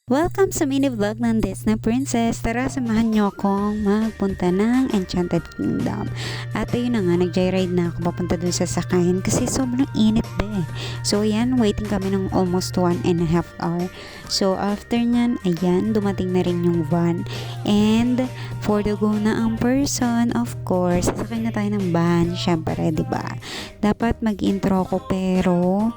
Welcome sa mini vlog ng Disney Princess. Tara, samahan nyo akong magpunta ng Enchanted Kingdom. At ayun na nga, nag-joyride na ako papunta dun sa sakayan kasi sobrang init ba. So ayan, waiting kami ng almost 1.5 hour. So after nyan, ayan, dumating na rin yung van. And for the go na ang person, of course, sasakay na tayo ng van. Syempre, diba? Dapat mag-intro ko pero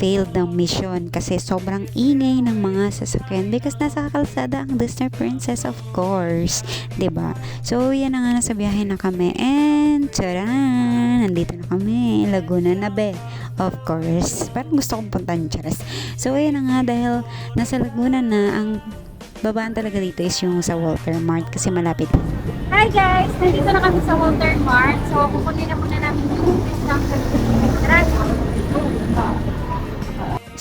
failed ang mission kasi sobrang ingay ng mga sasakyan because nasa kalsada ang Disney Princess, of course, 'di ba? So yan na nga, nasa biyahe na kami and taran, nandito na kami, Laguna na be, of course. Parang gusto kong puntahan, charas. So yan na nga, dahil nasa Laguna na, ang babaan talaga dito is yung sa Walter Mart kasi malapit. Hi guys! Nandito na kami sa Walter Mart. So, pupunin na muna namin yung discount.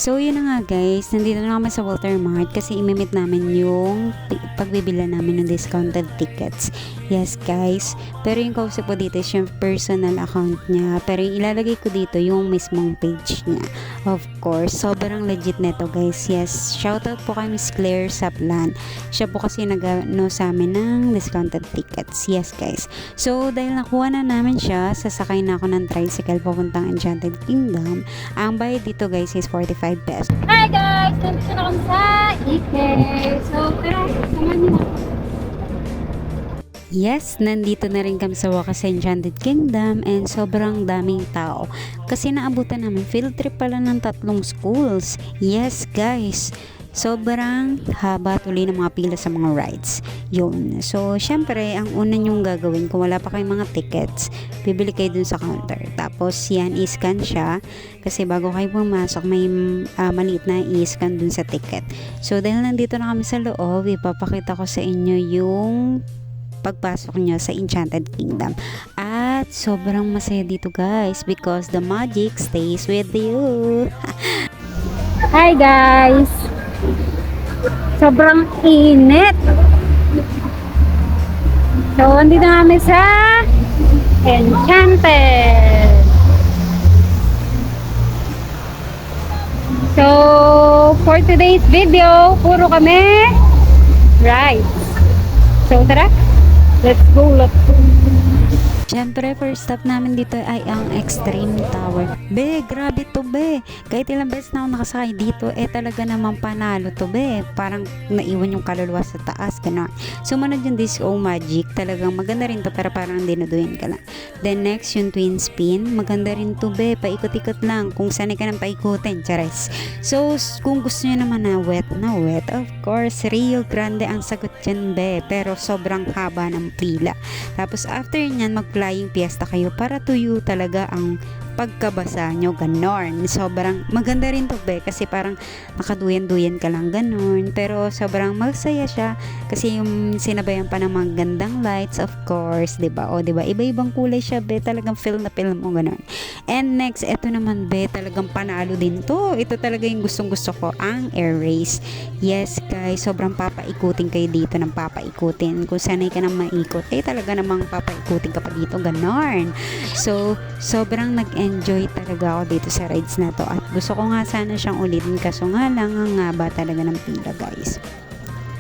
So yun na nga guys, nandito na kami sa Walter Mart kasi imimit namin yung pagbibila namin ng discounted tickets. Yes guys, pero yung kausap ko dito is yung personal account niya, pero yung ilalagay ko dito yung mismong page niya. Of course, sobrang legit neto guys. Yes, shoutout po kay Miss Claire Saplan. Siya po kasi nag-ano sa amin ng discounted tickets. Yes guys, so dahil nakuha na namin siya, sasakay na ako ng tricycle papuntang Enchanted Kingdom. Ang bayad dito guys is 45 pesos. Hi guys! Nandito na kami sa Ike. So, tara, samahan niyo na. Yes, nandito na rin kami sa wakas sa Enchanted Kingdom and sobrang daming tao. Kasi naabutan namin field trip pala ng 3 schools. Yes guys, sobrang haba tuloy ng mga pila sa mga rides. Yun. So, syempre, ang una nyong gagawin kung wala pa kayong mga tickets, bibili kayo dun sa counter. Tapos, yan, i-scan siya. Kasi bago kayo pumasok, may maliit na i-scan dun sa ticket. So, dahil nandito na kami sa loob, ipapakita ko sa inyo yung pagpasok nyo sa Enchanted Kingdom. At sobrang masaya dito guys because the magic stays with you. Hi guys! Sobrang init! So, andito na kami sa Enchanted! So, for today's video, puro kami rides. So, tara! Let's go, let's go. Siyempre, first stop namin dito ay ang Extreme Tower. Be, grabe to be. Kahit ilang beses na ako nakasakay dito, talaga namang panalo to be. Parang naiwan yung kaluluwa sa taas, gano'n. Sumunod yung Disco Magic, talagang maganda rin to, pero parang dinuduin ka lang. Then next, yung Twin Spin, maganda rin to be. Paikot-ikot lang, kung sanay ka nang paikutin, chares. So, kung gusto nyo naman na wet, of course, Rio Grande ang sagot dyan be. Pero sobrang haba ng pila. Tapos after nyan, flying fiesta kayo para tuyo talaga ang pagkabasa nyo, ganon. Sobrang maganda rin to be kasi parang nakaduyan-duyan ka lang, ganon. Pero sobrang magsaya siya kasi yung sinabayan pa ng mga gandang lights, of course, diba? O diba, iba-ibang kulay siya be, talagang feel na feel mo, ganon. And next, eto naman be, talagang panalo din to. Ito talaga yung gustong-gusto ko, ang air race. Yes guys, sobrang papaikutin kayo dito ng papaikutin. Kung sanay ka nang maikot, talaga namang papaikutin ka pa dito, ganon. So, sobrang nag-enjoy talaga ako dito sa rides na to at gusto ko nga sana siyang ulitin kaso nga lang ang haba talaga ng pila guys.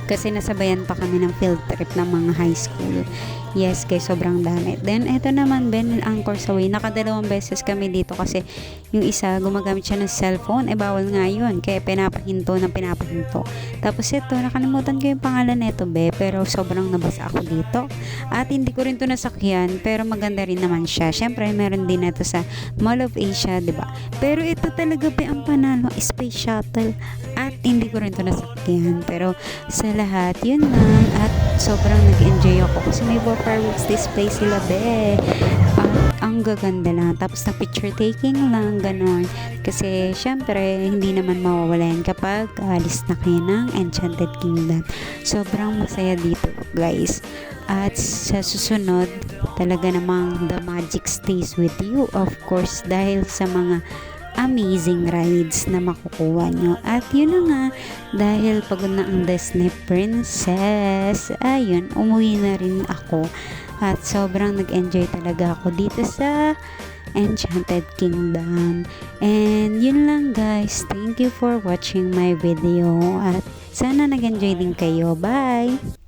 Kasi nasabayan pa kami ng field trip ng mga high school. Yes guys, sobrang dami. Then eto naman Ben, ang Causeway, nakadalawang beses kami dito kasi yung isa gumagamit siya ng cellphone, bawal nga yun, kaya pinapahinto. Tapos ito, nakalimutan ko yung pangalan nito be, pero sobrang nabasa ako dito at hindi ko rin to nasakyan, pero maganda rin naman siya. Syempre meron din ito sa Mall of Asia, diba? Pero ito talaga be ang panalo, Space Shuttle, at hindi ko rin to nasakyan, pero sa lahat yun lang. At sobrang nag-enjoy ako kasi may fireworks display sila be. Ang gaganda lang, tapos na picture taking lang, ganon. Kasi syempre hindi naman mawawala yan kapag alis na kayo ng Enchanted Kingdom. Sobrang masaya dito guys. At sa susunod, talaga namang the magic stays with you, of course, dahil sa mga amazing rides na makukuha nyo. At yun na nga, dahil pagod na ang Disney Princess, ayun, umuwi na rin ako. At sobrang nag-enjoy talaga ako dito sa Enchanted Kingdom. And yun lang guys. Thank you for watching my video. At Sana nag-enjoy din kayo. Bye!